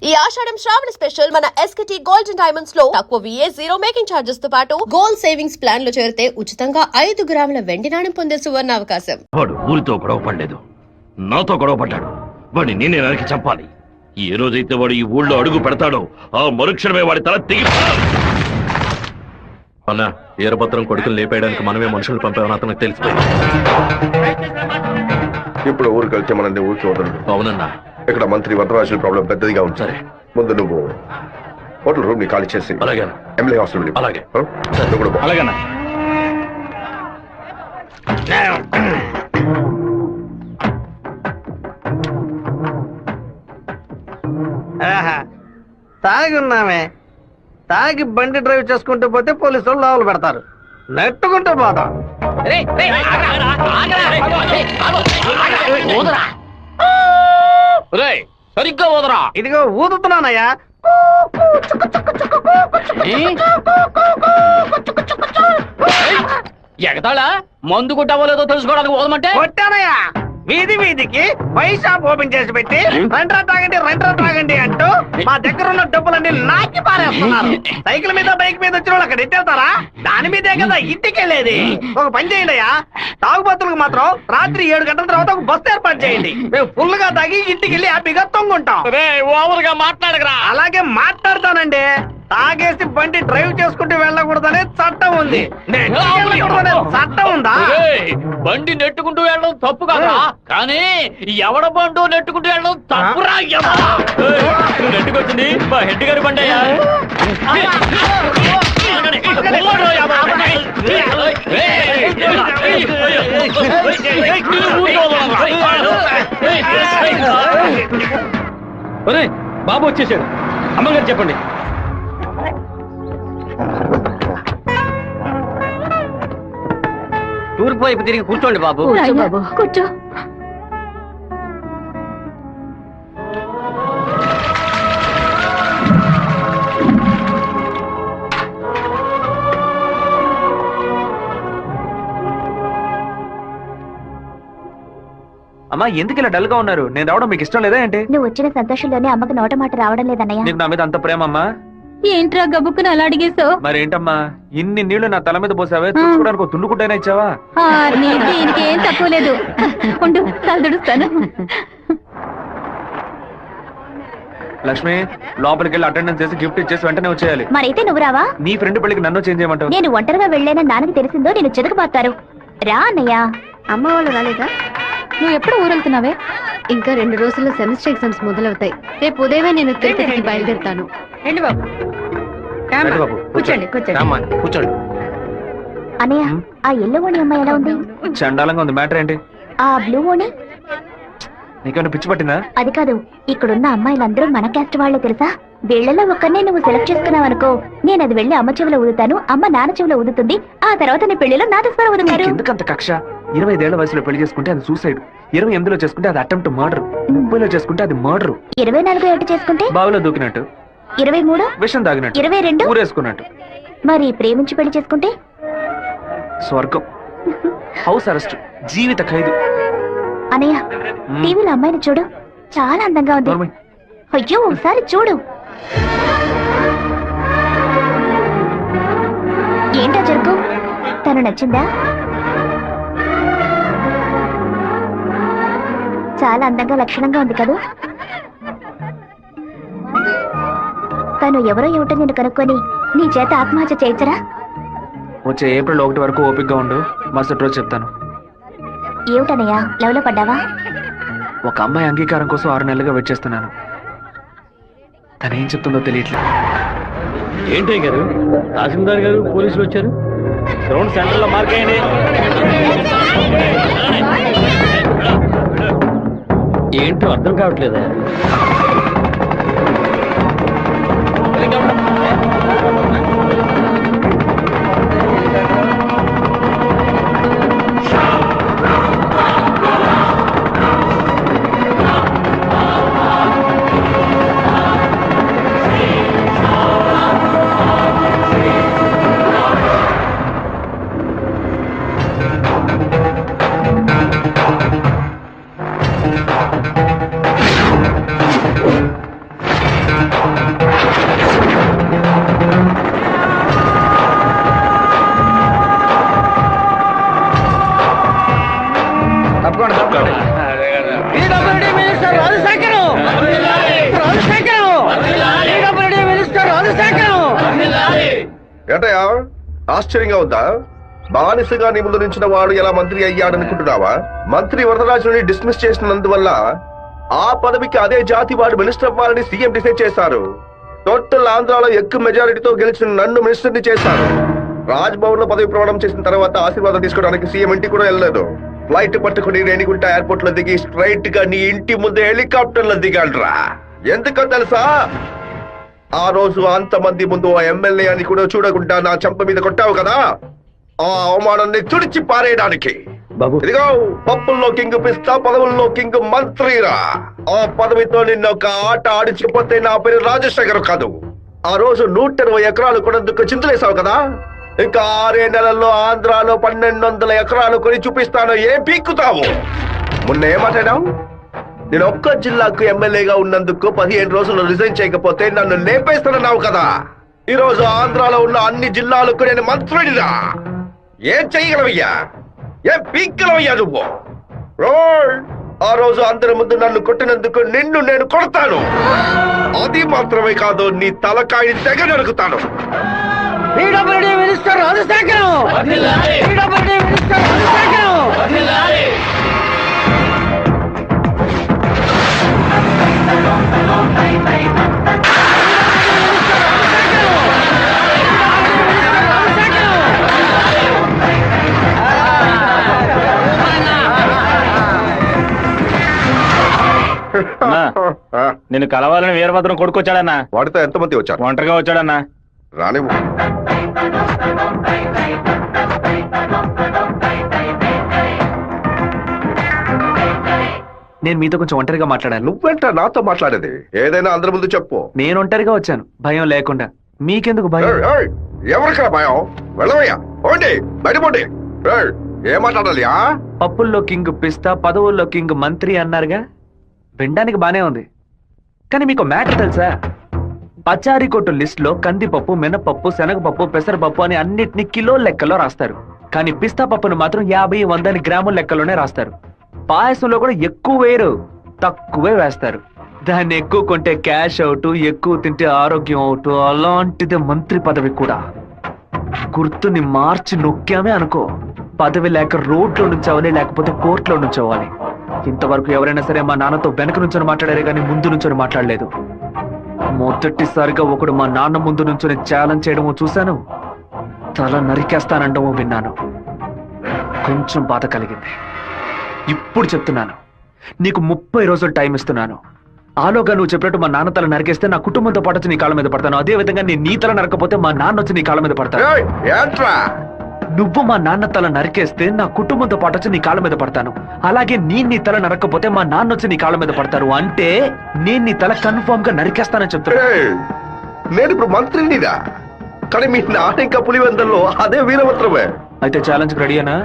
ఈ ఆషాఢం శ్రావణ స్పెషల్ మన SKT gold and diamonds లో తక్కువ VA జీరో మేకింగ్ చార్జెస్ తో పాటు గోల్డ్ సేవింగ్స్ ప్లాన్ లో చేరితే ఉచితంగా 5 గ్రాముల వెండి నాణెం పొందే సువర్ణ అవకాశం. వాడు ఊరితో గొడవ పడలేదు, నాతో గొడవ పడ్డాడు. వాడిని నేనే నరికి చంపాలి. ఏ రోజైతే వాడు ఈ ఊళ్ళో అడుగు పెడతాడో ఆ మరుక్షణమే వాడి తల తెగి. అన్న ఈరభద్రం కొడుకులు లేపేయడానికి మనమే మనుషులు పంపామని అతనికి తెలిసిపోయింది. ఇప్పుడు ఊరికి వెళ్తే మనల్ని ఊరికి వదలడు. అవునన్నా, ఇక్కడ మంత్రి వరదరాజుల ప్రాబ్లం పెద్దదిగా ఉంది. సరే, ముందు నువ్వు హోటల్ రూమ్ ని ఖాళీ చేసి అలాగే ఎమ్మెల్యే హాస్టల్ అలాగే నువ్వు కూడా పో. అలాగేనా? తాగి ఉన్నామే, తాగి బండి డ్రైవ్ చేసుకుంటూ పోతే పోలీసు వాళ్ళు లోపల పెడతారు, నెట్టుకుంటూ పోతాం. సరిగ్గా ఊదరా. ఇదిగో ఊదుతున్నానయ్యా. ఎగతాళా మందు కొట్టవలేదో తెలుసుకోవడానికి ఊదమంటే కొట్టానయ్యా. వీధి వీధికి వైన్ షాప్ ఓపెన్ చేసి పెట్టి రండ్రా తాగండి అంటూ మా దగ్గర ఉన్న డబ్బులన్నీ నాకి పారేస్తున్నారు. సైకిల్ మీద బైక్ మీద వచ్చిన వాళ్ళు అక్కడ ఎట్టేస్తారా? దాని మీదే కదా ఇంటికి వెళ్ళేది. ఒక పని చేయండి అయ్యా, తాగుబోతులకు మాత్రం రాత్రి 7 గంటల తర్వాత ఒక బస్సు ఏర్పాటు చేయండి. మేము ఫుల్ గా తాగి ఇంటికి వెళ్ళి హ్యాపీగా తొంగుంటాం. ఓవర్గా మాట్లాడగరా. అలాగే మాట్లాడతానండి. తాగేసి బండి డ్రైవ్ చేసుకుంటూ వెళ్ళకూడదనే చట్టం ఉంది. చట్టం ఉందా? బండి నెట్టుకుంటూ వెళ్ళడం తప్పు కదా, కానీ ఎవడ బండు నెట్టుకుంటూ వెళ్ళడం తప్పురా. నెట్టుకొచ్చింది మా హెడ్ గారి బండి అయ్యా. బాబు వచ్చేసాడు. అమ్మగారు చెప్పండి. తూర్పు వైపు తిరిగి కూర్చోండి బాబు. కూర్చో. అమ్మా, ఎందుకు ఇలా డల్ గా ఉన్నారు? నేను రావడం మీకు ఇష్టం లేదా ఏంటి? నువ్వు వచ్చిన సంతోషంలోనే అమ్మకు నోట మాట రావడం లేదన్నయ్య. నీకు నా మీద అంత ప్రేమ అమ్మా? ఏంట్రా గబుక్కుని అలా అడిగేసావు? మరేంటమ్మా, ఇన్ని నీళ్లు నా తల మీద పోసావే, చూసుకోవడానికి ఒక తుండుకుంటైనా ఇచ్చావా? దీనికి ఏం తక్కువ లేదు. ఉండు, తలదుడుస్తాను. లక్ష్మి, లోపలికి వెళ్ళి అటెండెన్స్ చేసి గిఫ్ట్ ఇచ్చేసి వెంటనే వచ్చేయాలి. మరైతే నువ్వు రావా? నీ ఫ్రెండ్ పెళ్లికి నన్ను చేంజ్ చేయమంటావు? నేను ఒంటరిగా వెళ్ళానని నాన్నకి తెలిసిందో నేను చెదకబాతారు. రా అన్నయ్య. అమ్మ వాళ్ళు రాలేదా? నువ్వు ఎప్పుడు ఊరెళ్తున్నావే? ఇంకా 2 రోజుల్లో సెమిస్టర్ ఎగ్జామ్స్ మొదలవుతాయి. రేపు ఉదయమే నేను తిరుపతికి బయలుదేరుతాను. రండి బాబు. రండి బాబు, కూర్చోండి. కూర్చోండి. అన్నయ్య, ఆ ఎల్లో ఓణి అమ్మాయి ఎలా ఉంది? చండాలంగా ఉంది. మ్యాటర్ ఏంటి? ఆ బ్లూ ఓణి నీకేమైనా పిచ్చి పట్టిందా? అది కాదు, ఇక్కడున్న అమ్మాయిలందరూ మన క్యాస్ట్ వాళ్లే తెలుసా? వీళ్లలో ఒక్కనే నువ్వు సెలెక్ట్ చేసుకున్నావు అనుకో, నేను అది వెళ్లి అమ్మ చెవిలో ఊదుతాను, అమ్మ నాన్న చెవిలో ఊదుతుంది, ఆ తర్వాత నీ పెళ్లిలో నా దస్వరం ఊదుతారు. ఎందుకంత కక్ష? 25 ఏళ్ల వయసులో పెళ్లి చేసుకుంటే అది సూసైడ్, 28లో చేసుకుంటే అది అటెంప్ట్ మర్డర్, 30లో చేసుకుంటే అది మర్డర్, 24 ఏట చేసుకుంటే బావిలో దూకినట్టు, 23 విషం తాగినట్టు, 22 ఊరేసుకున్నట్టు. మరి ప్రేమించి పెళ్లి చేసుకుంటే స్వర్గం, హౌస్ అరెస్ట్, జీవిత ఖైదు. అనయ్య, టీవీలో అమ్మాయిని చూడు, చాలా అందంగా ఉంది. అయ్యో, ఒకసారి చూడు. ఏంటా జరుగు? తను నచ్చిందా? చాలా అందంగా లక్షణంగా ఉంది కదా. తను ఎవరో ఏమిటో నేను కనుక్కొని నీ చేత ఆత్మహత్య చేయించరా? వచ్చే ఏప్రిల్ 1 వరకు ఓపికగా ఉండు, మరుసటి రోజు చెప్తాను. ఏమిటనయ్యా, లవ్లో పడ్డావా? ఒక అమ్మాయి అంగీకారం కోసం 6 నెలలుగా వెయిట్ చేస్తున్నాను. తనేం చెప్తుందో తెలియట్లేదు. ఏంటి గారు, తహసీల్దార్ గారు, పోలీసులు వచ్చారు. గ్రౌండ్ సెంటర్ లో మార్క్ అయ్యండి. ఏంటో అర్థం కావట్లేదా? తప్పకుండా తప్పకుండా PWD minister Rajasekharam PWD minister Rajasekharam. ఏంటయ్యా ఆశ్చర్యంగా ఉందా? బానిసగా నీ ముందు నుంచిన వాడు ఎలా మంత్రి అయ్యాడనుకుంటున్నావా? మంత్రి వరదరాజుని డిస్మిస్ చేసినందువల్ల ఆ పదవికి అదే జాతి వాడు మినిస్టర్ అవ్వాలని సీఎం డిసైడ్ చేశారు. టోటల్ ఆంధ్రాలో ఎక్కువ మెజారిటీతో గెలిచిన నన్ను మినిస్టర్ని చేశారు. రాజ్భవన్ లో పదవి ప్రమాణం చేసిన తర్వాత ఆశీర్వాదం తీసుకోవడానికి సీఎం ఇంటికి కూడా వెళ్ళలేదు. ఫ్లైట్ పట్టుకుని రేణిగుంట ఎయిర్పోర్ట్ లో దిగి స్ట్రైట్ గా నీ ఇంటి ముందే హెలికాప్టర్ లో దిగాడ్రా. ఎందుకో తెలుసా? ఆ రోజు అంతమంది ముందు ఆ ఎమ్మెల్యే అని కూడా చూడకుండా నా చెంప మీద కొట్టావు కదా, ఆ అవమానాన్ని తుడిచి పారేయడానికి. బాబు ఇదిగో పప్పుల్లో కింగ్ పిస్తా, పదవుల్లో కింగ్ మంత్రిరా. ఆ పదవితో నిన్న ఒక ఆట ఆడించకపోతే నా పేరు రాజశేఖర్ కాదు. ఆ రోజు 120 ఎకరాలు కొనేందుకు చింతలేసావు కదా, ఇంకా 6 నెలల్లో ఆంధ్రాలో 1200 ఎకరాలు కొని చూపిస్తాను. ఏం పీక్కుతావు? మొన్న ఏమాటాడావు? నేను ఒక్క జిల్లాకు ఎమ్మెల్యేగా ఉన్నందుకు 15 రోజులు రిజైన్ చేయకపోతే నన్ను లేపేస్తానన్నావు కదా. ఈ రోజు ఆంధ్రాలో ఉన్న అన్ని జిల్లాలకు నేను మంత్రినిరా. ఏం చెయ్యగలవయ్యా? ఏం పీక్కలవయ్యా నువ్వు? ఆ రోజు అందరి ముందు నన్ను కొట్టినందుకు నిన్ను నేను కొడతాను. అది మాత్రమే కాదు, నీ తలకాయని తెగ నరుకుతాను. PWD minister Rajasekharam PWD minister Rajasekharam. నిన్ను కలవాలని వీరభద్రం కొడుకొచ్చాడన్నా. వాడితో ఎంతమంది వచ్చారు? ఒంటరిగా వచ్చాడన్నా. రానివ్వు. నేను మీతో కొంచెం ఒంటరిగా మాట్లాడాను. నువ్వేంట నాతో మాట్లాడేది? ఏదైనా అందరి ముందు చెప్పు. నేను ఒంటరిగా వచ్చాను, భయం లేకుండా. మీకెందుకు భయం? ఎవరికైనా భయం? వెళ్ళవయ్యా, పోండి, బయటపోండి. ఏం మాట్లాడాలి? పప్పుల్లో కింగ్ పిస్తా, పదవుల్లో కింగ్ మంత్రి అన్నారుగా, వినడానికి బానే ఉంది. కానీ మీకు మ్యాటర్ తెలుసా? పచారీ కొట్టు లిస్ట్ లో కందిపప్పు, మినపప్పు, శనగపప్పు, పెసరపప్పు అని అన్నిటినీ కిలో లెక్కలో రాస్తారు. కానీ పిస్తా పప్పును మాత్రం 50, 100 గ్రాముల లెక్కలోనే రాస్తారు. పాయసంలో కూడా ఎక్కువ వేయరు, తక్కువే వేస్తారు. దాన్ని ఎక్కువ కొంటే క్యాష్ అవుట్, ఎక్కువ తింటే ఆరోగ్యం అవుట్. అలాంటిది మంత్రి పదవి కూడా. గుర్తుని మార్చి నొక్కామే అనుకో, పదవి లేక రోడ్లో నుంచోవాలి, లేకపోతే కోర్టులో నుంచోవాలి. ఇంతవరకు ఎవరైనా సరే మా నాన్నతో వెనక నుంచొని మాట్లాడారే కానీ ముందు నుంచొని మాట్లాడలేదు. మొదటిసారిగా ఒకడు మా నాన్న ముందు నుంచొని ఛాలెంజ్ చేయడమో చూశాను, తల నరికేస్తానండమో విన్నాను. కొంచెం బాధ కలిగింది. ఇప్పుడు చెప్తున్నాను, నీకు 30 రోజులు టైం ఇస్తున్నాను. ఆలోగా నువ్వు చెప్పినట్టు మా నాన్న తల నరికేస్తే నా కుటుంబంతో పాటు వచ్చి నీ కాళ్ళ మీద పడతాను. అదే విధంగా నేను నీ తల నరకపోతే మా నాన్న వచ్చి నీ కాళ్ళ మీద పడతాను. నువ్వు మా నాన్న తల నరికేస్తే నా కుటుంబంతో పాటు వచ్చి నీ కాళ్ళ మీద పడతాను. అలాగే నీ తల నరకపోతే మా నాన్న వచ్చి నీ కాళ్ళ మీద పడతారు. అంటే నేను నీ తల కన్ఫర్మ్ గా నరికేస్తానని చెప్తాను. నేను ఇప్పుడు మంత్రినిరా, కానీ మీ నాన్న ఇంకా పులివెందల్లో అదే వీరభద్రమే. అయితే ఛాలెంజ్ రెడీనా?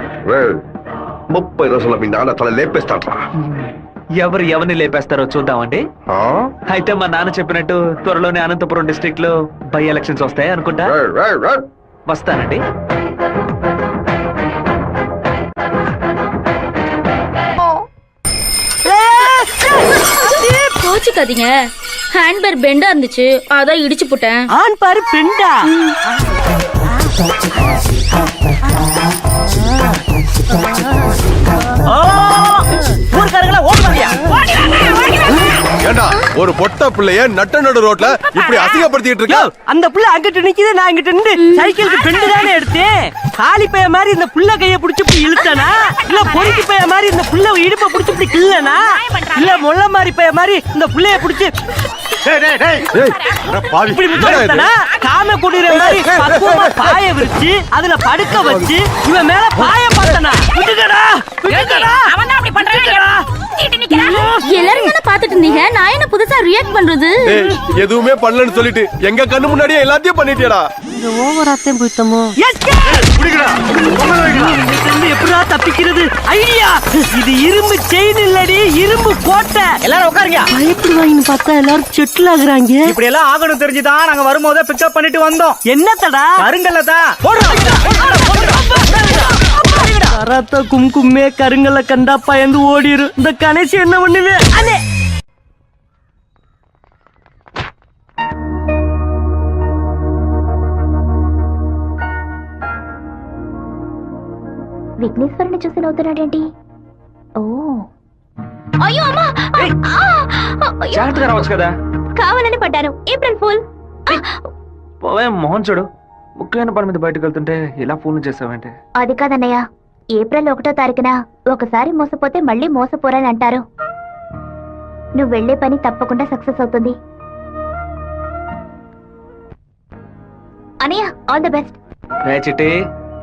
30 రోజుల్లో మీ నాన్న తల లేపేస్తాడ్రా. ఎవరిని లేపేస్తారో చూద్దామండి. అయితే మా నాన్న చెప్పినట్టు త్వరలోనే అనంతపురం డిస్ట్రిక్ట్ లో బై ఎలక్షన్స్ వస్తాయి అనుకుంటా. వస్తానండి. கோச்சுக்காதீங்க. ஹேண்ட்பேர் பெண்டா இருந்துச்சு, அதான் இடிச்சு போட்டேன். ஆன் பாரு பெண்டா. ஊர்க்காரங்களா ஓடுவாங்க. ஏண்டா ஒரு பொட்ட பிள்ளைய நட்ட நடு ரோட்ல இப்படி அசிங்கப்படுத்திட்டு இருக்க? அந்த புள்ள அங்கிட்டு நிக்குது, நான் இங்கிட்டு நின்று சைக்கிளுக்கு பெண்டு தானே எடுத்தேன். காலி பைய மாதிரி இந்த புள்ள கைய புடிச்சு இப்படி இழுத்தனா, இல்ல பொறுக்கி பைய மாதிரி இந்த புள்ள இடுப்ப புடிச்சு இப்படி கிள்ளனா, இல்ல முள்ள மாதிரி பைய மாதிரி இந்த புள்ளைய புடிச்சு இப்படி முத்தனா, காம குடிற மாதிரி பக்குவமா பாய விரிச்சு அதுல படுக்க வச்சு இவன் மேல பாய பார்த்தனா. விட்டுடா விட்டுடா, அவன் அப்படி பண்றான். எல்லாரும் தானே பாத்துட்டு இருந்தீங்க நான் என்ன புதுசா ரியாக்ட் பண்றது ஏய், எதுவுமே பண்ணலன்னு சொல்லிட்டு எங்க கண்ணு முன்னாடியே எல்லாத்தையும் பண்ணிட்டியடா. ஓவராத்தையும் போயிட்டோமோ? எப்படா தப்பிக்கிறது? ஐடியா! இது இரும்பு செயின் இல்லடி, இரும்பு கோட்டை. எல்லாரும் உட்காருங்க. பயப்படுவாங்கன்னு பார்த்தா எல்லாரும் செட்டில் ஆகுறாங்க. இப்படி எல்லாம் ஆகணும் தெரிஞ்சுதான் நாங்க வரும்போதே பிக்கப் பண்ணிட்டு வந்தோம். என்னத்தடா? கருங்கல்லதா. கராத்தா கும்கும்மே கருங்கல்ல கண்டா பயந்து ஓடிரும். இந்த கணேசி என்ன பண்ணுவே? அண்ணே విఘ్నేశ్వరుని చూసి నవ్వుతున్నాడేంటి? ఓ అయ్యో అమ్మా! జాగ్రత్తగా రావచ్చు కదా. కావాలని పడ్డాను. April fool. పోవే మోహన్ చూడు, ముఖ్యమైన పని మీద బయటకు వెళ్తుంటే ఇలా ఫోన్ చేసావంటే. అది కాదన్నయ్య, ఏప్రిల్ 1వ తారీఖున ఒకసారి మోసపోతే మళ్ళీ మోసపోరని అంటారు. నువ్వు వెళ్లే పని తప్పకుండా సక్సెస్ అవుతుంది. అన్నయ్య, ఆల్ ద బెస్ట్. రే చిట్టి,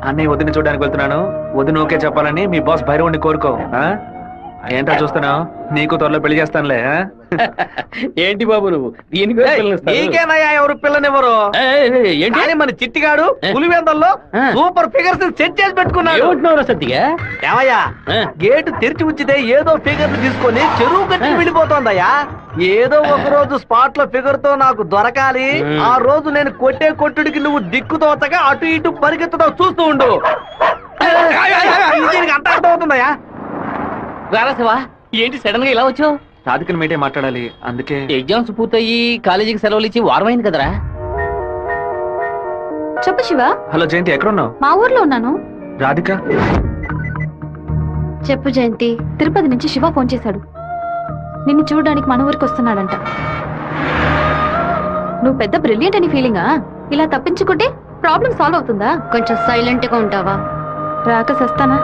అన్నయ్య వదిన చూడడానికి వెళ్తున్నాను. వదిన ఓకే చెప్పాలని మీ బాస్ భైరవుని కోరుకో. ఏంటో చూస్తున్నావు, నీకు త్వరలో పెళ్లి చేస్తానులే. ఏంటి బాబు నువ్వు దీనికి నీకేనయ్యా ఎవరు పిల్లనివ్వరు? ఏంటి మన చిట్టిగాడు పులివెందల్లో సూపర్ ఫిగర్స్ సెట్ చేసి పెట్టుకున్నాడు. ఏమంటున్నావు సత్తిగా? ఏమయ్యా, గేటు తెరిచి ఉంచితే ఏదో ఫిగర్ తీసుకొని చెరువు కట్టి వెళ్ళిపోతోందయ్యా. ఏదో ఒక రోజు స్పాట్ లో ఫిగర్ తో నాకు దొరకాలి. ఆ రోజు నేను కొట్టే కొట్టుడికి నువ్వు దిక్కుతోతగా అటు ఇటు పరిగెత్తుతావు, చూస్తూ ఉండు. దీనికి అంత అర్థం అవుతుందయ్యా. రారాసవా, ఏంటి సడన్ గా ఇలా వచ్చావు? రాధికని మీటే మాట్లాడాలి, అందుకే. ఎగ్జామ్స్ పూర్తయి కాలేజీకి సెలవులు ఇచ్చి వారమైంది కదరా. చెప్పు శివ. హలో జయంతి, ఎక్కడున్నావు? మా ఊర్లో ఉన్నాను. రాధిక? చెప్పు జయంతి, తిరుపతి నుంచి శివ ఫోన్ చేశాడు. నిన్ను చూడడానికి మన ఊరికి వస్తున్నాడంట. నువ్వు పెద్ద బ్రిలియంట్ అని ఫీలింగా? ఇలా తప్పించుకుంటే ప్రాబ్లం సాల్వ్ అవుతుందా? కొంచెం సైలెంట్ గా ఉంటావా? రాక సస్తానా?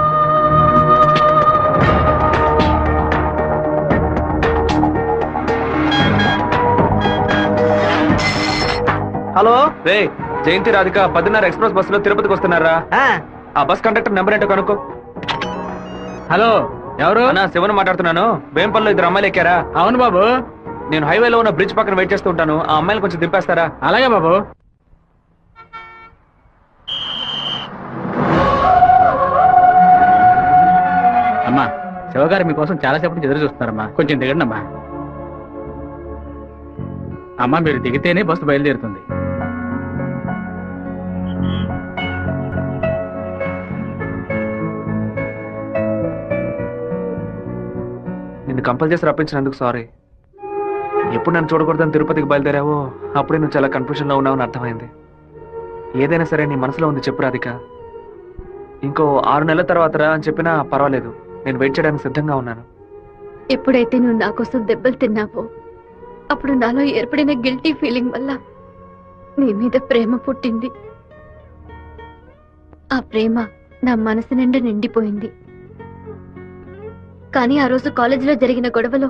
హలో రే జయంతి, రాధిక 10:30 ఎక్స్ప్రెస్ బస్సులో తిరుపతికి వస్తున్నారా? ఆ బస్ కండక్టర్ నెంబర్ ఏంటో కనుక్కో. హలో, ఎవరు? అన్నా, శివన్ మాట్లాడుతున్నాను. వేంపల్లో 2 అమ్మాయిలు ఎక్కారా? అవును బాబు. నేను హైవేలో ఉన్న బ్రిడ్జ్ పక్కన వెయిట్ చేస్తూ ఉంటాను. ఆ అమ్మాయిలు కొంచెం దింపేస్తారా? అలాగే బాబు. అమ్మా, శివగారు మీకోసం చాలాసేపటి నుంచి ఎదురు చూస్తున్నారమ్మా, కొంచెం దిగండి అమ్మా. అమ్మా, మీరు దిగితేనే బస్సు బయలుదేరుతుంది. నిన్ను కంపల్ చేసి రప్పించినందుకు సారీ. ఎప్పుడు నన్ను చూడకూడదని తిరుపతికి బయలుదేరావో అప్పుడే నువ్వు చాలా కన్ఫ్యూజన్ లో ఉన్నావని అర్థమైంది. ఏదైనా సరే నీ మనసులో ఉంది చెప్పు రాధిక. ఇంకో 6 నెలల తర్వాత రా అని చెప్పినా పర్వాలేదు, నేను వెయిట్ చేయడానికి సిద్ధంగా ఉన్నాను. ఎప్పుడైతే నువ్వు నా కోసం దెబ్బలు తిన్నావో అప్పుడు నాలో ఏర్పడిన గిల్టీ ఫీలింగ్ వల్ల నీ మీద ప్రేమ పుట్టింది. ఆ ప్రేమ నా మనసు నిండా నిండిపోయింది. కానీ ఆ రోజు కాలేజీలో జరిగిన గొడవలో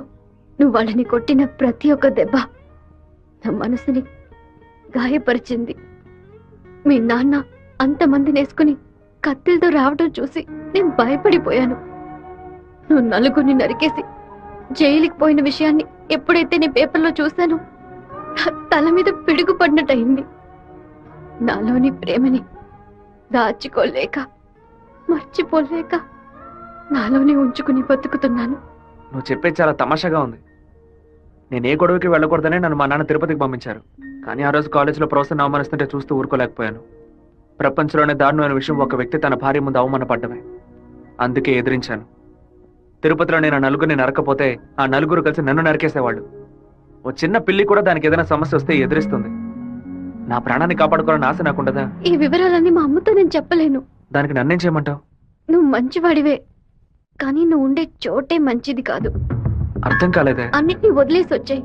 నువ్వు వాళ్ళని కొట్టిన ప్రతి ఒక్క దెబ్బ నా మనసుని గాయపరిచింది. మీ నాన్న అంతమందిని వేసుకుని కత్తిలతో రావడం చూసి నేను భయపడిపోయాను. నువ్వు నలుగురిని నరికేసి జైలుకి పోయిన విషయాన్ని ఎప్పుడైతే నేను పేపర్లో చూశానో నా తల మీద పిడుగు పడినట్టయింది. నాలోని ప్రేమని దాచుకోలేక మర్చిపోలేక నాలోనే ఉంచుకుని బతుకుతున్నాను. నువ్వు చెప్పేది చాలా తమాషాగా ఉంది. నేను ఏ గొడవకి వెళ్ళకూడదనే నన్ను మా నాన్న తిరుపతికి పంపించారు. కానీ ఆ రోజు కాలేజీలో ప్రొఫెసర్ని అవమానిస్తుంటే చూస్తూ ఊరుకోలేకపోయాను. ప్రపంచంలోనే దారుణమైన విషయం ఒక వ్యక్తి తన భార్య ముందు అవమానపడ్డమే. అందుకే ఎదిరించాను. తిరుపతిలో నేను 4గురిని నరకపోతే ఆ 4గురు కలిసి నన్ను నరికేసేవాళ్ళు. ఓ చిన్న పిల్లి కూడా దానికి ఏదైనా సమస్య వస్తే ఎదిరిస్తుంది. నా ప్రాణాన్ని కాపాడుకోవాలని ఆశ నాకుండదా? ఈ వివరాలన్నీ మా అమ్మతో నేను చెప్పలేను. దానికి నన్నేం చేయమంటావు? నువ్వు మంచివాడివే, కానీ నువ్వు ఉండే చోటే మంచిది కాదు. అర్థం కాలేదే. అన్నిటినీ వదిలేసి వచ్చాయి.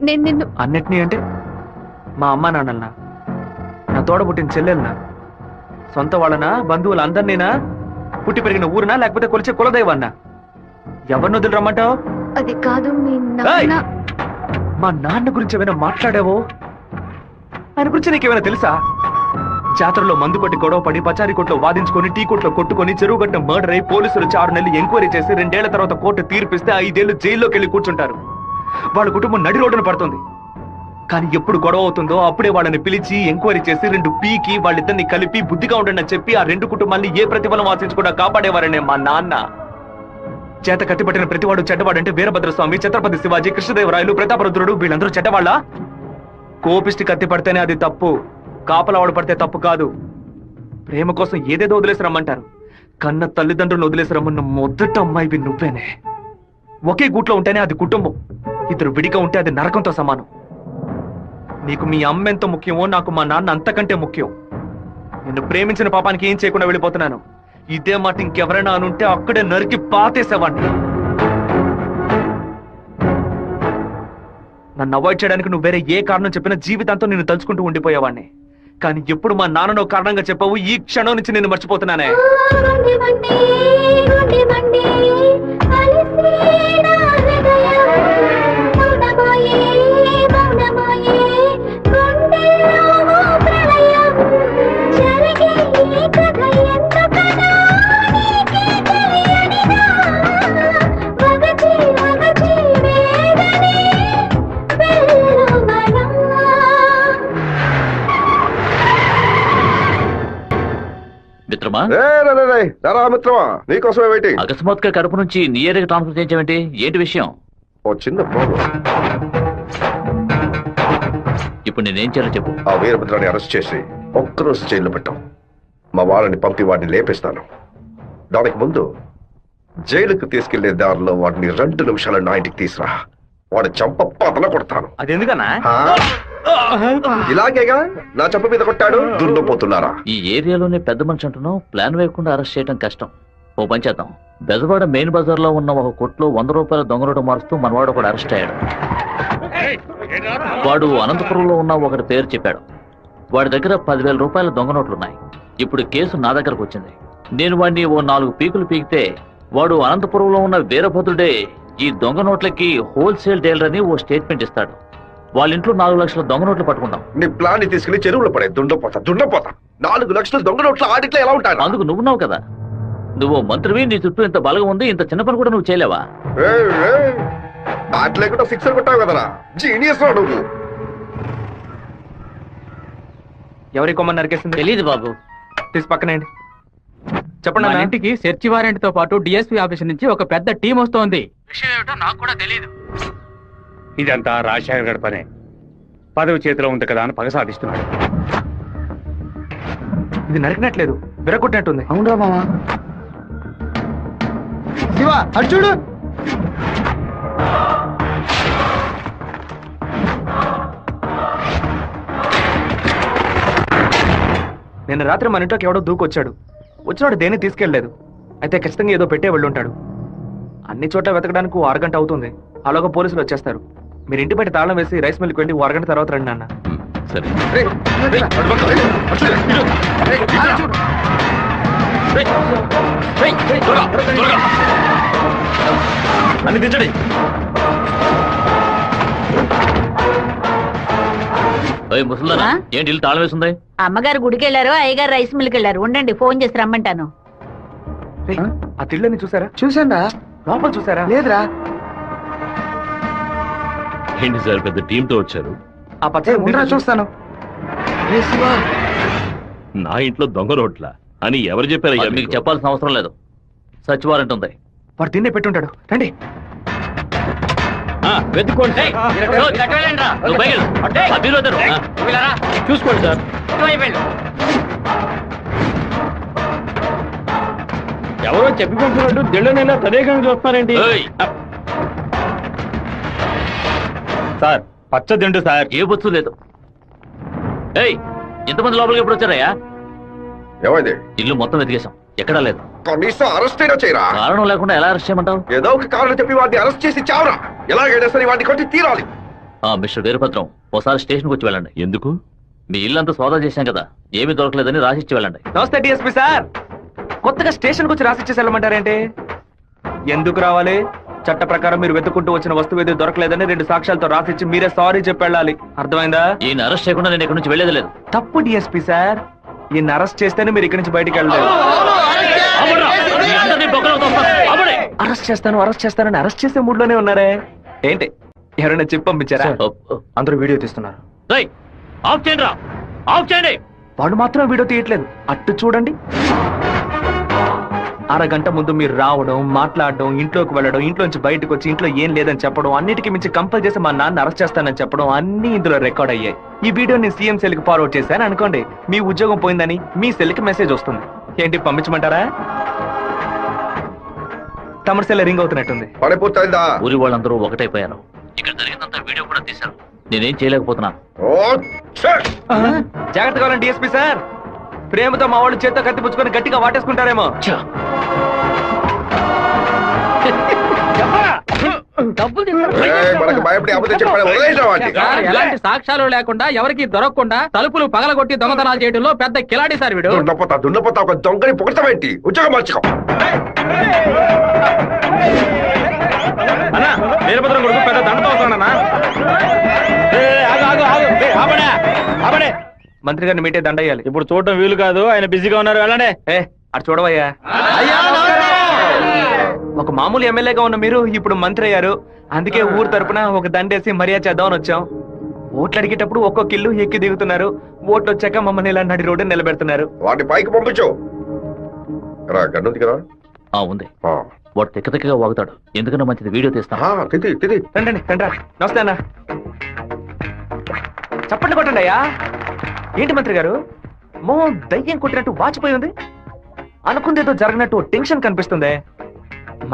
నేను నిన్ను అన్నిటినీ అంటే మా అమ్మా నాన్నలనా, నా తోడబుట్టిన చెల్లెలనా, సొంత వాళ్ళనా, బంధువులందరినీనా, పుట్టి పెరిగిన ఊరునా, లేకపోతే కొలిచే కులదైవాన్నా? ఎవరిని వదిలి రమ్మంటావు? అది కాదు, మీ నాన్న. మా నాన్న గురించి ఏమైనా మాట్లాడావో? ఆయన గురించి నీకేమైనా తెలుసా? జాతరలో మందు కొట్టి గొడవ పడి పచారీ కొట్లో వాదించుకొని టీ కొట్లో కొట్టుకొని చెరువు గట్ట మర్డర్ అయి పోలీసులు 6 నెలలు ఎంక్వైరీ చేసి 2 ఏళ్ల తర్వాత కోర్టు తీర్పిస్తే 5 ఏళ్లు జైల్లోకి వెళ్ళి కూర్చుంటారు. వాళ్ళ కుటుంబం నడి రోడ్డున పడుతుంది. కానీ ఎప్పుడు గొడవ అవుతుందో అప్పుడే వాళ్ళని పిలిచి ఎంక్వైరీ చేసి 2 పీకి వాళ్ళిద్దరిని కలిపి బుద్ధిగా ఉండండి అని చెప్పి ఆ 2 కుటుంబాన్ని ఏ ప్రతిఫలం ఆశించకుండా కాపాడేవారనే మా నాన్న. చేత కట్టిపట్టిన ప్రతివాడు చెడ్డవాడంటే వీరభద్రస్వామి, ఛత్రపతి శివాజీ, కృష్ణదేవరాయలు, ప్రతాపరుద్రుడు వీళ్ళందరూ చెడ్డవాళ్ళ? కోపిష్టి కత్తి పడితేనే అది తప్పు, కాపలావాడు పడితే తప్పు కాదు. ప్రేమ కోసం ఏదేదో వదిలేసి రమ్మంటారు. కన్న తల్లిదండ్రులను వదిలేసి రమ్మన్న మొదట అమ్మాయివి నువ్వేనే. ఒకే గూట్లో ఉంటేనే అది కుటుంబం, 2 విడిగా ఉంటే అది నరకంతో సమానం. నీకు మీ అమ్మ ఎంత ముఖ్యమో నాకు మా నాన్న అంతకంటే ముఖ్యం. నిన్ను ప్రేమించిన పాపానికి ఏం చేయకుండా వెళ్ళిపోతున్నాను. ఇదే మాట ఇంకెవరైనా అనుంటే అక్కడే నరికి పాతేసేవాడిని. నన్ను అవాయిడ్ చేయడానికి నువ్వు వేరే ఏ కారణం చెప్పినా జీవితాంతం నిన్ను తలుచుకుంటూ ఉండిపోయేవాడిని. కానీ ఎప్పుడు మా నాన్ననో కారణంగా చెప్పావు, ఈ క్షణం నుంచి నేను మర్చిపోతున్నానే. మిత్రమా, మిత్రమా, నీకోసమే వెయిటింగ్. అకస్మాత్తుగా కడుపు నుంచి నీ ఏరియాకి ట్రాన్స్ఫర్ చేయించావేంటి? ఏంటి విషయం? ఓ చిన్న ప్రాబ్లం. ఇప్పుడు నేనేం చేయాలో చెప్పు. ఆ వీరభద్రాన్ని అరెస్ట్ చేసి ఒక్కరోజు జైల్లో పెట్టాం. మా వాళ్ళని పంపి వాడిని లేపేస్తాను. దానికి ముందు జైలుకు తీసుకెళ్లే దారిలో వాడిని 2 నిమిషాలు నా ఇంటికి తీసురా. వాడి చంప పతల కొడతాను. అది ఎందుకన్నా? ఇలాగేగా నా చంప మీద కొట్టాడు. దున్నపోతున్నారా? ఈ ఏరియాలోనే పెద్ద మనిషి అంటున్నావు. ప్లాన్ వేయకుండా అరెస్ట్ చేయడం కష్టం. ఓ పని చేద్దాం. బెజవాడ మెయిన్ బజార్ లో ఉన్న ఒక కొట్లో 100 రూపాయల దొంగ నోటు మారుస్తూ మనవాడు ఒకడు అరెస్ట్ అయ్యాడు. వాడు అనంతపురంలో ఉన్న ఒకటి పేరు చెప్పాడు. వాడి దగ్గర 10,000 రూపాయల దొంగ నోట్లున్నాయి. ఇప్పుడు కేసు నా దగ్గరకు వచ్చింది. నేను వాడిని ఓ 4 పీకులు పీకితే వాడు అనంతపురంలో ఉన్న వీరభద్రుడే ఈ దొంగ నోట్లకి హోల్సేల్ డీలర్ అని ఓ స్టేట్మెంట్ ఇస్తాడు. వాళ్ళ ఇంట్లో 4 లక్షల దొంగ నోట్లు పట్టుకుంటాం. నీ ప్లాన్ ని తీసుకెళ్లి చెరువులో పడే. దుండపోతా 4 లక్షల దొంగ నోట్ల ఆడిట్లో ఎలా ఉంటాను? అందుకు నువ్వున్నావు కదా. నువ్వు మంత్రివి, నీ చుట్టూ ఇంత బలగం ఉంది. ఇంత చిన్న పని కూడా నువ్వు చేయలేవా? బ్యాట్ లేకుండా సిక్సర్ కొట్టావు కదరా. జీనియస్ రా నువ్వు. ఎవరి కొమ్మని నరికేసింది? తెలీదు బాబు. తీసి పక్కనేయండి. చెప్పండి. మన ఇంటికి సెర్చ్ వారెంట్ తో పాటు డిఎస్పీ ఆఫీస్ నుంచి ఒక పెద్ద టీం వస్తోంది. విషయం ఏమిటో నాకు కూడా తెలియదు. ఇదంతా రాజశేఖర్ గారి పనే. పదవి చేతిలో ఉంది కదా అని పగ సాధిస్తున్నాడు. ఇది నరికినట్లేదు, విరగొట్టినట్టుంది. అవునా మామా? శివ అటు చూడు. నిన్న రాత్రి మన ఇంట్లోకి ఎవడో దూకొచ్చాడు. వచ్చినాడు దేన్ని తీసుకెళ్లేదు. అయితే ఖచ్చితంగా ఏదో పెట్టే వెళ్ళుంటాడు. అన్ని చోట్ల వెతకడానికి 6 గంట అవుతుంది. అలాగా పోలీసులు వచ్చేస్తారు. మీరు ఇంటి బయట తాళం వేసి రైస్ మిల్కి వెళ్ళి 1 గంట తర్వాత రండి నాన్న. సరే. అన్ని దించండి. ముసలిదానా, ఏంటి ఇల్లు తాళం వేసింది? అమ్మగారు గుడికి వెళ్ళారు, అయ్యగారు రైస్ మిల్కి వెళ్ళారు. ఉండండి, ఫోన్ చేసి రమ్మంటాను. ఆ తిళ్ళని చూసారా? చూసాండా? లోపల చూసారా? లేదురా. ఏంటి సార్ పెద్ద టీంతో వచ్చారు? ఆ పచ్చ చూస్తాను. నా ఇంట్లో దొంగ రోట్ల అని ఎవరు చెప్పారు? అది మీకు చెప్పాల్సిన అవసరం లేదు. సచ్ వారెంట్ ఉంది. వాడు తిన్నే పెట్టుంటాడు. రండి. వెతుక్కోండి. చూసుకోండి సార్. ఎవరో చెప్పి పంపినట్టు దిళ్ళనైనా తదేకంగా చూస్తున్నారేంటి? సార్ పచ్చ దిండు సార్. ఏ బొచ్చు లేదు. ఏయ్, ఇంతమంది లోపలికి ఎప్పుడు వచ్చారయ్యా? ఏమైంది? ఇల్లు మొత్తం వెతికేశాం, ఎక్కడా లేదు. కనీసం అరెస్ట్ అయినా చేయరా? కారణం లేకుండా ఎలా అరెస్ట్ చేయమంటావు? ఏదో ఒక కారణం చెప్పి వాడిని అరెస్ట్ చేసి చావరా. ఎలాగైనా సరే వాడిని కొట్టి తీరాలి. మిస్టర్ వీరభద్రం, ఒకసారి స్టేషన్కి వచ్చి వెళ్ళండి. ఎందుకు? మీ ఇల్లంతా సోదా చేశాం కదా, ఏమీ దొరకలేదని రాసిచ్చి వెళ్ళండి. నమస్తే డిఎస్పీ సార్. కొత్తగా స్టేషన్కి వచ్చి రాసిచ్చేసి వెళ్ళమంటారేంటి? ఎందుకు రావాలి? చట్ట ప్రకారం మీరు వెతుక్కుంటూ వచ్చిన వస్తువు ఏది దొరకలేదని 2 సాక్ష్యాలతో రాసిచ్చి మీరే సారీ చెప్పి వెళ్ళాలి. అర్థమైందా? ఈయన అరెస్ట్ చేయకుండా నేను ఇక్కడి నుంచి వెళ్ళేది లేదు. తప్పు డిఎస్పీ సార్. ఈయన అరెస్ట్ చేస్తేనే మీరు ఇక్కడి నుంచి బయటికి వెళ్ళలేదు. అరెస్ట్ చేస్తానని అరెస్ట్ చేసే మూడ్ లోనే ఉన్నారే ఏంటి? ఎవరైనా చెప్పి పంపించారా? అందరూ వీడియో తీస్తున్నారు. ఆఫ్ చేయండి రా, ఆఫ్ చేయండి. వాడు మాత్రం వీడియో తీయట్లేదు. అట్టు చూడండి. అరగంట ముందు మీరు రావడం, మాట్లాడడం, ఇంట్లోకి వెళ్ళడం, ఇంట్లోంచి బయటకు వచ్చి ఇంట్లో ఏం లేదని చెప్పడం, అన్నిటికీ మించి కంపల్ చేసి మా నాన్న అరెస్ట్ చేస్తానని చెప్పడం అన్ని ఇందులో రికార్డ్ అయ్యాయి. ఈ వీడియో నేను సీఎం సెల్ కి ఫార్వర్డ్ చేశాను అనుకోండి, మీ ఉద్యోగం పోయిందని మీ సెల్ కి మెసేజ్ వస్తుంది. ఏంటి పంపించమంటారా? తమిళ సెల్ రింగ్ అవుతున్నట్టుంది. పడిపోతుందా? ఊరి వాళ్ళందరూ ఒకటైపోయారు. ఇక్కడ జరిగిందంతా వీడియో కూడా తీశారు. నేనేం చేయలేకపోతున్నాను. జాగ్రత్తగా ఉండండి డిఎస్పీ సార్. ప్రేమతో మా వాళ్ళు చేత్తో కత్తి పుచ్చుకొని గట్టిగా వాటేసుకుంటారేమో. ఎలాంటి సాక్ష్యాలు లేకుండా ఎవరికి దొరకకుండా తలుపులు పగలగొట్టి దొంగతనాలు చేయడంలో పెద్ద కిలాడి సార్ వీడు. దున్నపోతా ఒక దొంగని పొగడతామేంటి? ఉద్యోగం మార్చుకో. అన్నా వీరభద్రం కొడుకు పెద్ద దండతో వస్తాడన్నా. మంత్రి గారిని మీటే దండయ్యాలి. ఇప్పుడు చూడటం వీలు కాదు, ఆయన బిజీగా ఉన్నారు. వెళ్ళండి. అటు చూడవయ్యా. ఒక మామూలు ఎమ్మెల్యేగా ఉన్న మీరు ఇప్పుడు మంత్రి అయ్యారు. అందుకే ఊరు తరపున ఒక దండేసి మర్యాద చేద్దామని వచ్చాం. ఓట్లు అడిగేటప్పుడు ఒక్కొక్క ఇల్లు ఎక్కి దిగుతున్నారు. ఓట్లు వచ్చాక మమ్మల్ని ఇలా నడి రోడ్డు నిలబెడుతున్నారు. వాటి పైకి పంపించు. గన్నుంది కదా? ఉంది. వాడు తిక్కగా వాగుతాడు. ఎందుకన్నా మంచిది వీడియో తీస్తాం. రండి రండి. నమస్తే అన్న. చప్పట్లు కొట్టండి అయ్యా. ఏంటి మంత్రి గారు మోహన్ దయ్యం కొట్టినట్టు వాచిపోయి ఉంది? అనుకుందేదో జరగనట్టు టెన్షన్ కనిపిస్తుంది.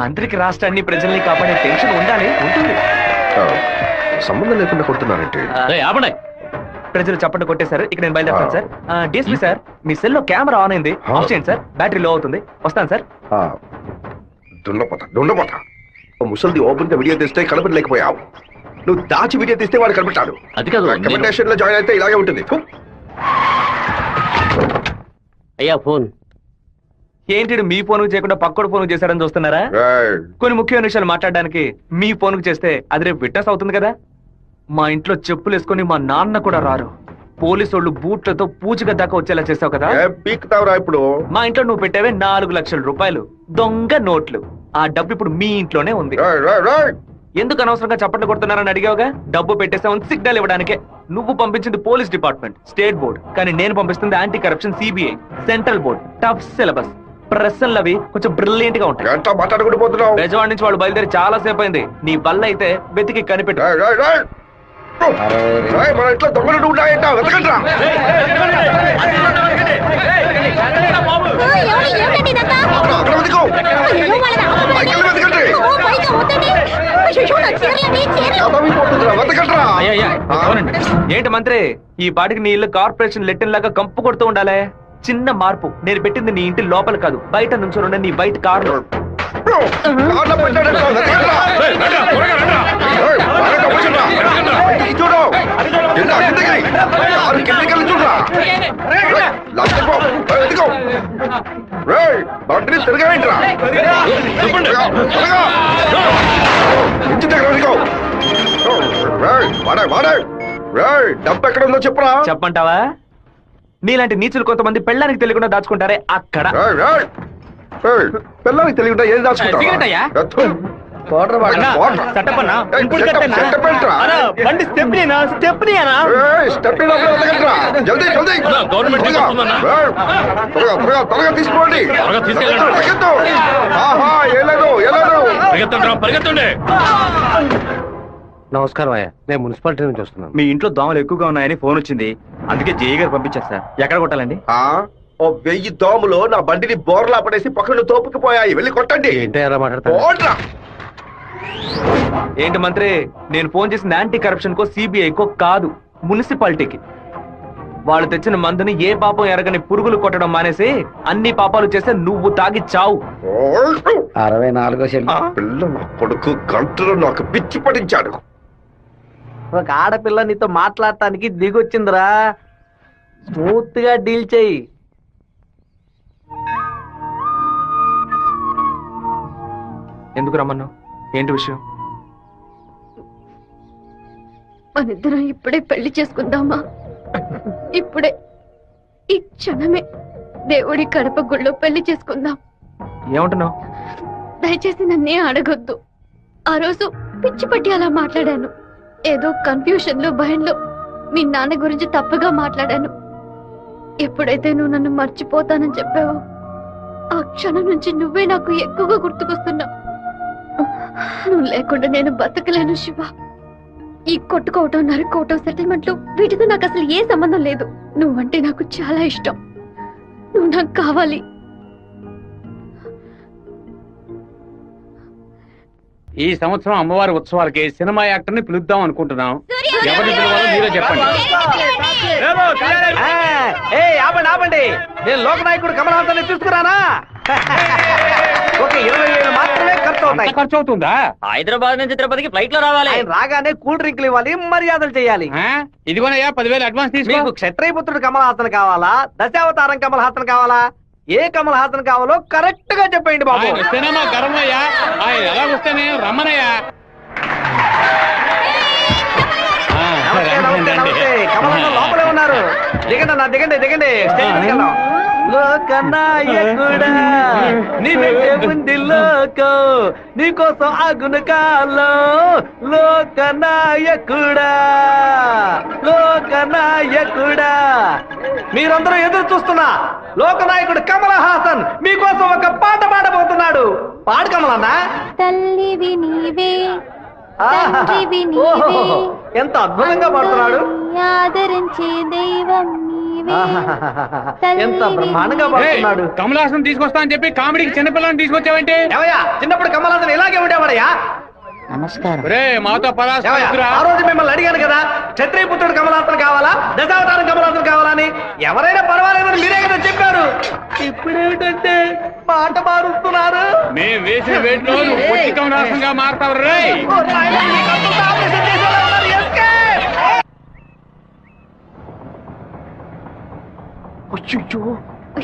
మంత్రికి రాష్ట్రాన్ని ప్రజల్ని కాపాడే టెన్షన్ ఉండాలి, ఉంటుంది. సంబంధం లేకుండా కొడుతున్నారంటే ప్రజలు చప్పట్లు కొట్టేశారు. ఇక నేను బయలుదేరుతాను సార్. డిఎస్పీ సార్, మీ సెల్ లో కెమెరా ఆన్ అయింది. ఆఫ్ చేయండి సార్, బ్యాటరీ లో అవుతుంది. వస్తాను సార్. దున్నపోతా ముసలిది ఓపెన్ గా వీడియో తీస్తే కనపడలేకపోయావు. నువ్వు దాచి వీడియో తీస్తే వాడు కనిపెట్టాడు. అది కాదు, రికమెండేషన్ లో జాయిన్ అయితే ఇలాగే ఉంటుంది. అయ్యా ఫోన్ ఏంటి మీ ఫోన్ చేయకుండా పక్కడు ఫోన్ చేశారని చూస్తున్నారా? కొన్ని ముఖ్యమైన విషయాలు మాట్లాడడానికి మీ ఫోన్ చేస్తే అది రేపు విట్నెస్ అవుతుంది కదా. మా ఇంట్లో చెప్పులు వేసుకొని మా నాన్న కూడా రారు. పోలీసు వాళ్ళు బూట్లతో పూజగా దాకా వచ్చేలా చేసావు కదా. ఇప్పుడు మా ఇంట్లో నువ్వు పెట్టేవే 4 లక్షల రూపాయలు దొంగ నోట్లు. ఆ డబ్బు ఇప్పుడు మీ ఇంట్లోనే ఉంది. ఎందుకు అనవసరంగా చప్పట్లు కొడుతున్నారని అడిగావుగా. డబ్బు పెట్టేసామని సిగ్నల్ ఇవ్వడానికే. నువ్వు పంపించింది పోలీస్ డిపార్ట్మెంట్, స్టేట్ బోర్డ్. కానీ నేను పంపిస్తుంది anti corruption CBI, central board. Tough syllabus, ప్రశ్నలు అవి కొంచెం బ్రిలియంట్ గా ఉంటాయి. బెజవాడ నుంచి వాళ్ళు బయలుదేరి చాలా సేపు అయింది. నీ వల్ల అయితే వెతికి కనిపెట్టు. మన ఇంట్లో దొంగలు ఉన్నాయంట, వెతకండ్రా. ఏంటి మంత్రి, ఈ పాటికి నీ ఇల్లు కార్పొరేషన్ లెట్టిన్ లాగా కంపు కొడుతూ ఉండాలి. చిన్న మార్పు. నేను పెట్టింది నీ ఇంటి లోపల కాదు, బయట నుంచి నీ బయట కారు. డబ్బు ఎక్కడ ఉందో చెప్పరా? చెప్పంటావా? నీలాంటి నీచులు కొంతమంది పెళ్ళానికి తెలియకుండా దాచుకుంటారే అక్కడ. పిల్లలకి తెలియకుండా ఏది దాచుకుంటా? తీసుకోండి. నమస్కారం అయ్యా, నేను మున్సిపాలిటీ నుంచి వస్తున్నాను. మీ ఇంట్లో దోమలు ఎక్కువగా ఉన్నాయని ఫోన్ వచ్చింది. అందుకే జేఈ గారు పంపించారు సార్. ఎక్కడ కొట్టాలండి? ఓ 1000 దోమలు నా బండిని బోర్లా పడేసి పక్కన తోపుకుపోయాయి. వెళ్ళి కొట్టండి. ఏంటి మంత్రి, నేను ఫోన్ చేసిన యాంటీ కరప్షన్ కో సిబిఐకో కాదు, మున్సిపాలిటీకి. వాళ్ళు తెచ్చిన మందుని ఏ పాపం ఎరగని పురుగులు కొట్టడం మానేసి అన్ని పాపాలు చేస్తే నువ్వు తాగి చావు. 64 పిల్ల కొడుకు గంటలో నాకు పిచ్చి పడించాడు. ఒక ఆడపిల్ల నీతో మాట్లాడటానికి దిగొచ్చిందిరా. స్మూత్ గా డీల్ చెయ్యి. ఎందుకు రమ్మన్నావు? ఏంటి విషయం? మనిద్దరం ఇప్పుడే పెళ్లి చేసుకుందామా? ఇప్పుడే ఈ క్షణమే దేవుడి కడప గుళ్ళో పెళ్లి చేసుకుందాం. ఏమంటున్నావు? దయచేసి నన్నే అడగొద్దు. ఆ రోజు పిచ్చి పట్టి అలా మాట్లాడాను. ఏదో కన్ఫ్యూషన్ లో భయంలో మీ నాన్న గురించి తప్పుగా మాట్లాడాను. ఎప్పుడైతే నువ్వు నన్ను మర్చిపోతానని చెప్పావో ఆ క్షణం నుంచి నువ్వే నాకు ఎక్కువగా గుర్తుకొస్తున్నావు. నువ్వు లేకుండా నేను బతకలేను శివ. ఈ కొట్టుకోవటం, నరుకోవటం, సెటిల్మెంట్లు వీటితో నాకు అసలు ఏ సంబంధం లేదు. నువ్వంటే నాకు చాలా ఇష్టం. నువ్వు నాకు కావాలి. ఈ సంవత్సరం అమ్మవారి ఉత్సవాలకి సినిమా యాక్టర్ ని పిలుద్దాం అనుకుంటున్నాం. ఎవరిని పిలవాలో మీరే చెప్పండి. ఆపండి. నేను లోకనాయకుడు కమల్ హాసన్ తీసుకురానా? ఒక 20,000 మాత్రమే ఖర్చు అవుతాయి. ఖర్చు అవుతుందా? హైదరాబాద్ నుంచి తిరుపతికి ఫ్లైట్ లో రావాలి. ఆయన రాగానే కూల్ డ్రింక్లు ఇవ్వాలి, మర్యాదలు చేయాలి. ఇదిగోనయ్యా 10,000 అడ్వాన్స్ తీసుకో. మీకు క్షత్రియపుత్రుడు కమల్ హాసన్ కావాలా, దశావతారం కమల్ హాసన్ కావాలా? ఏ కమల్ హాసన్ కావాలో కరెక్ట్ గా చెప్పండి బాబు. వస్తేనేమో గర్వమయ్యా, ఆయన ఎలా వస్తేనే రమ్మనయ్యా. నమస్తే. కమల్ హాసన్ లోపలే ఉన్నారు. దిగండి అన్న, దిగండి స్టేజ్ మీదకి వెళ్దాం. లోకనాయకుడా నీవే ఉంది లోకం, నీకోసం ఆగున కాలం. లోకనాయకుడా మీరందరూ ఎదురు చూస్తున్నా లోకనాయకుడు కమల్ హాసన్ మీకోసం ఒక పాట పాడబోతున్నాడు. పాడు కమలన్నా. తల్లివి నీవే, ఎంత అద్భుతంగా పాడుతున్నాడు. ఆదరించే దైవం నీవే, ఎంత బ్రహ్మాండంగా పాడుతున్నాడు. కమల్ హాసన్ తీసుకొస్తా అని చెప్పి కామెడీకి చిన్నపిల్లని తీసుకొచ్చావంటే? ఏమయ్యా, చిన్నప్పుడు కమల్ హాసన్ ఇలాగే ఉండేవాడయ్యా. నమస్కారం. మాతో ఆ రోజు మిమ్మల్ని అడిగాను కదా, క్షత్రియపుత్రుడు కమల్ హాసన్ కావాలా, దశావతారం కమల్ హాసన్ కావాలని. ఎవరైనా పర్వాలేదని మీరే కదా చెప్పారు. ఇప్పుడేమిటంటే పాట మారుస్తున్నారు. మేము వేసిన వేటిలో నువ్వు పొట్టి కమల్ హాసన్ గా మారుతావు రే.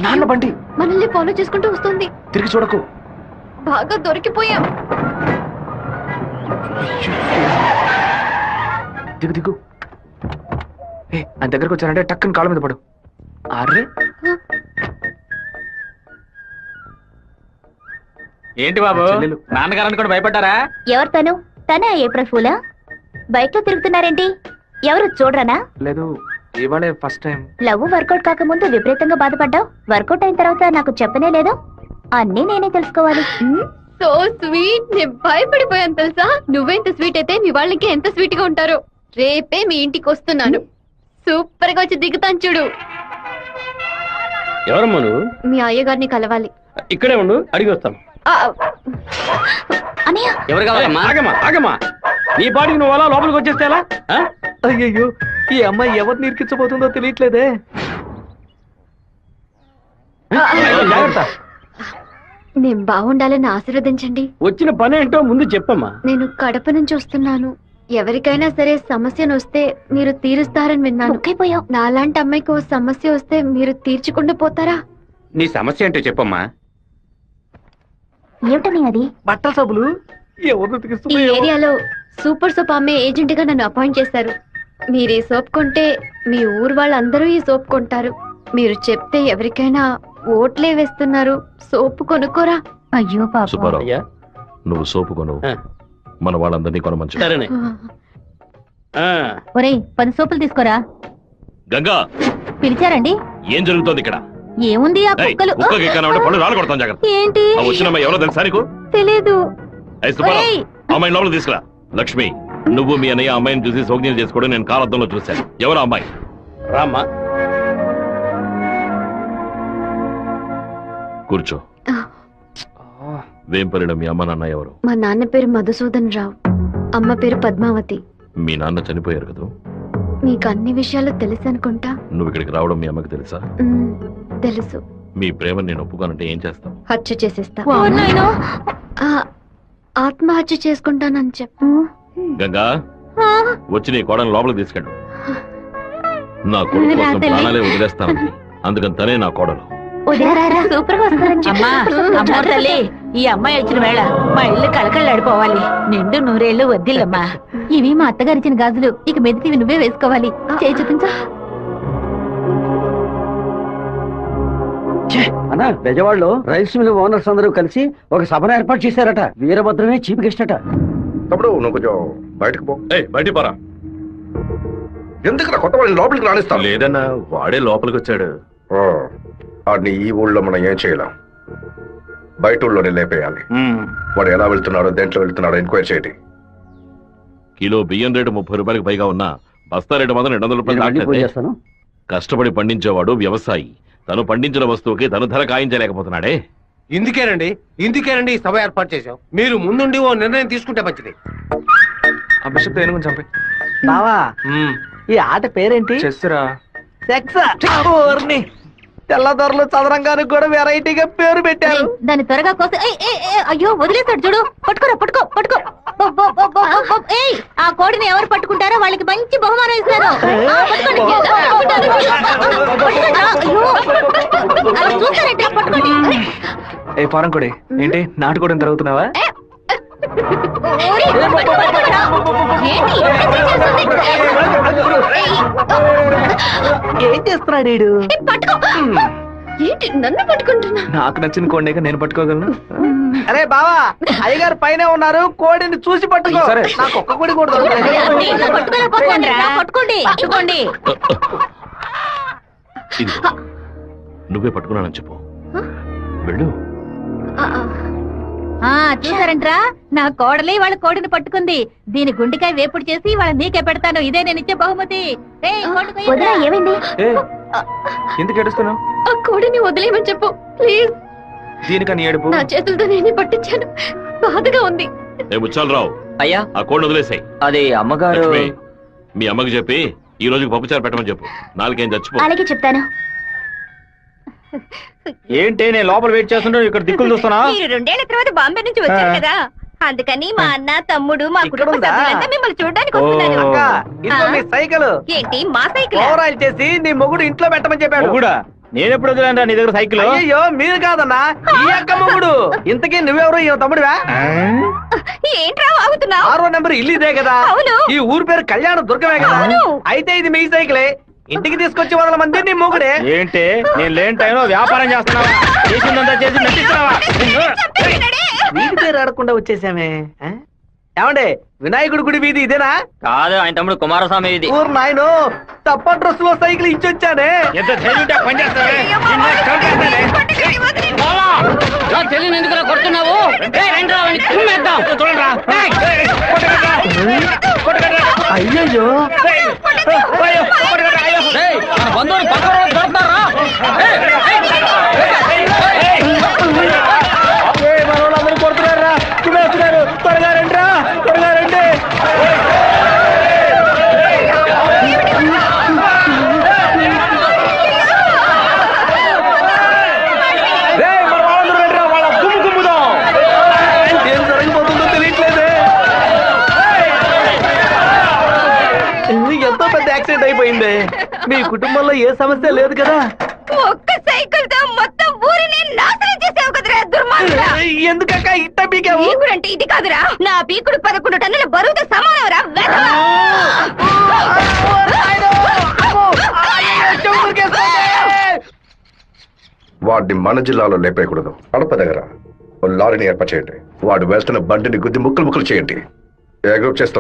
నాన్న బండి మనల్ని ఫాలో చేసుకుంటూ వస్తుంది. తిరిగి చూడకు. బాగా దొరికిపోయాం. దిగు. ఆయన దగ్గరకు వచ్చానంటే టక్కుని కాళ్ళ మీద పడు. అరే ఏంటి బాబు, నాన్నగారని కూడా భయపడ్డారా? ఎవరు తను? తనే ఏప్రిల్ ఫూలా? బైక్ లో తిరుగుతున్నారేంటి? ఎవరు చూడరానా? లేదు, ఇవాళే ఫస్ట్ టైం. లవ్ వర్కౌట్ కాకముందు విపరీతంగా బాధపడ్డావు. వర్కౌట్ అయిన తర్వాత నాకు చెప్పనే లేదు. అన్నీ నేనే తెలుసుకోవాలి. So sweet. నేను భయపడిపోయాను తెలుసా. నువ్వెంత స్వీట్ అయితే మీ వాళ్ళకి ఎంత స్వీట్ గా ఉంటారో. రేపే మీ ఇంటికి వస్తున్నాను. సూపర్ గా వచ్చి దిగుతాను చూడు. ఎవరమ్మా నువ్వు? మీ అయ్యగారిని కలవాలి. ఇక్కడే ఉండు, అడిగి వస్తాను. ఎవరు కావాలమ్మా? ఆగమ్మా. నీ పాటికి నువ్వు అలా లోపలికి వచ్చేస్తే ఎలా? అయ్యయ్యో, ఈ అమ్మాయి ఎవరు నిరికించబోతుందో తెలియట్లేదే. జాగ్రత్త. నేను బాగుండాలని ఆశీర్వదించండి. వచ్చిన పని ఏంటో ముందు చెప్పమ్మా. నేను కడప నుంచి వస్తున్నాను. ఎవరికైనా సరే సమస్యను వస్తే మీరు తీరుస్తారని విన్నాను. నాలాంటి అమ్మాయికి ఓ సమస్య వస్తే మీరు తీర్చకుండా పోతారా? నీ సమస్య ఏంటో చెప్పమ్మా. ఏమిటని అది? బట్టల సబ్బులు ఈ ఏరియాలో సూపర్ సోప్ అమ్మే ఏజెంట్ గా నన్ను అపాయింట్ చేశారు. మీరు ఈ సోప్ కొంటే మీ ఊరు వాళ్ళందరూ ఈ సోప్ కొంటారు. మీరు చెప్తే ఎవరికైనా ఓట్లే వేస్తున్నారు. సోపు కొనుక్కోరా. అయ్యో పాప. సుబ్బారావు, నువ్వు సోపు కొను, మన వాళ్ళందరినీ కొనమంచు. ఒరేయ్ 10 సోపులు తీసుకోరా. గంగా, పిలిచారండి? ఏం జరుగుతోంది ఇక్కడ? ఏముంది, ఆ కుక్కలు. పళ్ళు రాళ్ళు కొడతాం. జాగ్రత్త. ఏంటి? వచ్చిన ఎవరో తెలుసా నీకు? తెలీదు. అమ్మాయి లోపల తీసుకురా. లక్ష్మి, నువ్వు మీ అన్నయ్య అమ్మాయిని చూసి సౌజ్ఞం చేసుకోవడం నేను కాలద్దంలో చూశాను. ఎవరు అమ్మాయి? రామ్మా, కూర్చో. వేంపల్లిలో మీ అమ్మ నాన్న ఎవరు? మా నాన్న పేరు మధుసూదన్ రావు, అమ్మ పేరు పద్మావతి. మీ నాన్న చనిపోయారు కదా? మీకు అన్ని విషయాలు తెలుసు అనుకుంటా. నువ్వు ఇక్కడికి రావడం మీ అమ్మకి తెలుసా? తెలుసు. మీ ప్రేమ నేను ఒప్పుకోనంటే ఏం చేస్తావు? హత్య చేసేస్తా. ఆత్మహత్య చేసుకుంటానని చెప్పు. గంగా, వచ్చి నీ కోడని లోపలికి తీసుకెళ్ళు. నా కొడుకు కోసం ప్రాణాలే వదిలేస్తానండి, అందుకని తనే నా కోడలు. తల్లి, ఈ అమ్మాయి వచ్చిన వేళ మా ఇల్లు కళకళ్ళాడిపోవాలి. నిండు నూరేళ్లు వద్దిల్లమ్మా. ఇవి మా అత్తగారిచ్చిన గాజులు. ఇక మెదిటివి నువ్వే వేసుకోవాలి. చేయి చూపించా. నాన్న బెజవాడలో రైస్ మిల్ ఓనర్స్ అందరూ కలిసి ఒక సభను ఏర్పాటు చేశారట. వీరభద్రమే చీఫ్ గెస్ట్ అట. తమ్ముడు నువ్వు కొంచెం బయటకు పో. బయటికి పోరా. ఎందుకు కొత్త వాళ్ళని లోపలికి రాణిస్తాను? లేదన్నా, వాడే లోపలికి వచ్చాడు. వాడిని ఈ ఊళ్ళో మనం ఏం చేయలేం. బయట ఊళ్ళోనే లేపేయాలి. వాడు ఎలా వెళ్తున్నాడో, దేంట్లో వెళ్తున్నాడో ఎంక్వైరీ చేయండి. కిలో బియ్యం రేటు 30 రూపాయలకు పైగా ఉన్నా బస్తా రేటు మాత్రం 200 రూపాయలు దాటలేదే. కష్టపడి పండించేవాడు వ్యవసాయి. తను పండించిన వస్తువుకి తను ధర కాయించలేకపోతున్నాడే. ఇందుకేనండి ఈ సభ ఏర్పాటు చేశాం. మీరు ముందుండి ఓ నిర్ణయం తీసుకుంటే మంచిది. ఆ బిషప్ ఏనుగుని చంపే. బావా ఈ ఆట పేరేంటి? చెస్సురా. తెల్లదొరలు చదరంగానికి కూడా వెరైటీగా పేరు పెట్టారు. దాన్ని త్వరగా కోసి అయ్యో వదిలేస్తాడు చూడు. పట్టుకోరా పట్టుకో పట్టుకో. ఏయ్, ఆ కోడిని ఎవరు పట్టుకుంటారో వాళ్ళకి మంచి బహుమానం ఇస్తారు. పట్టుకోండి. ఏ ఫారం కొడి, ఏంటి నాటుకోవడం జరుగుతున్నావా? ఏం చేస్తున్నాడు వీడు? ఏంటి నన్ను పట్టుకుంటున్నా? నాకు నచ్చిన కోడిని నేను పట్టుకోగలను. అరే బావా, అయ్యగారు పైన ఉన్నారు, కోడిని చూసి పట్టుకో. సరే. నాకు ఒక్క కోడి కూడా పట్టుకోండి పట్టుకోండి. నువ్వే పట్టుకున్నానని చెప్పు. వెళ్ళు. చూసారంట్రా, నా కోడలి వాళ్ళ కోడిని పట్టుకుంది. దీని గుండెకాయ వేపుడు చేసి వాళ్ళ నీకే పెడతాను. ఇదే నేను ఇచ్చే బహుమతి. ఏమైంది? ఎందుకు ఏడుస్తున్నావు? ఆ కోడిని వదిలేయమని చెప్పు ప్లీజ్. దీనికని ఏడుపు? నా చేతులతో నేనే పట్టించాను, బాధగా ఉంది. ముచ్చాలరావు, అయ్యా ఆ కోడిని వదిలేసాయి. అది అమ్మగారు. లక్ష్మి, మీ అమ్మకి చెప్పి ఈ రోజుకి పప్పుచారు పెట్టమని చెప్పు. నాలుగేం చచ్చిపో. అలాగే చెప్తాను. ఏంటి నేను లోపల వెయిట్ చేస్తుంటే ఇక్కడ దిక్కులు చూస్తున్నా? మీరు 2 ఏళ్ల తర్వాత బాంబే నుంచి వచ్చారు కదా, అందుకని మా అన్న తమ్ముడు మా కుటుంబ సభ్యులంతా మిమ్మల్ని చూడడానికి వస్తున్నారు. ఇదిగో మీ సైకిల్. ఏంటి మా సైకిల్? ఓవరాల్ చేసి నీ మొగుడు ఇంట్లో పెట్టమని చెప్పాడు. కూడా నేను ఎప్పుడు వదిలేంరా నీ దగ్గర సైకిల్? అయ్యో మీరు కాదన్నా, ఈ అక్క మొగుడు. ఇంతకీ నువ్వెవరు? ఈ తమ్ముడివా? ఏంట్రా వాగుతున్నావు? 6వ నెంబర్ ఇల్లు ఇదే కదా? అవును. ఈ ఊరు పేరు కళ్యాణ దుర్గమే కదా? అయితే ఇది మీ సైకిలే. ఇంటికి తీసుకొచ్చి 100 మంది నీ మొగుడే. ఏంటి నేను లేని టైంలో వ్యాపారం చేస్తున్నావా? చేసిందంతా చేసి నటిస్తున్నావా? వీధి పేరు ఆడకుండా వచ్చేసామే. ఏమండే, వినాయకుడి గుడి వీధి ఇదేనా? కాదు, ఆయన తమ్ముడు కుమారస్వామి ఇది. ఊరు నాయను, తప్ప డ్రెస్ లో సైకిల్ ఇచ్చొచ్చానే. ఎంత ధైర్యం పని చేస్తావే? తెలియని ఎందుకు కొడుతున్నావు? అయ్యయ్యో, బంధువులు పక్కన దొరుకుతారా? మనోళ్ళందరూ కొడుతున్నారా? వస్తున్నారు, త్వరగా రండి, త్వరగా రండి. మన వాళ్ళందరూ రండి, వాళ్ళ గుమ్ము గుమ్ముదాం. ఏం జరగబోతుందో తెలియట్లేదే. ఎంతో పెద్ద యాక్సిడెంట్ అయిపోయింది. మీ కుటుంబంలో ఏ సమస్య లేదు కదా? ఒక్క సైకిల్ తో మొత్తం ఊరిని నాశనం చేసావు కదరా దుర్మార్గుడా. ఎందుకక్క ఇట్ట పీకావు? పీకుడంటే ఇది కాదురా, నా పీకుడు 11 టన్నుల బరువుతో సమానవరా. వాడిని మన జిల్లాలో లేపేయకూడదు. కడప దగ్గర లారీని ఏర్పాటు చేయండి. వాడు వెళ్తున్న బండిని గుద్ది ముక్కలు ముక్కలు చేయండి. ఏ గ్రూప్ చేస్తుంది?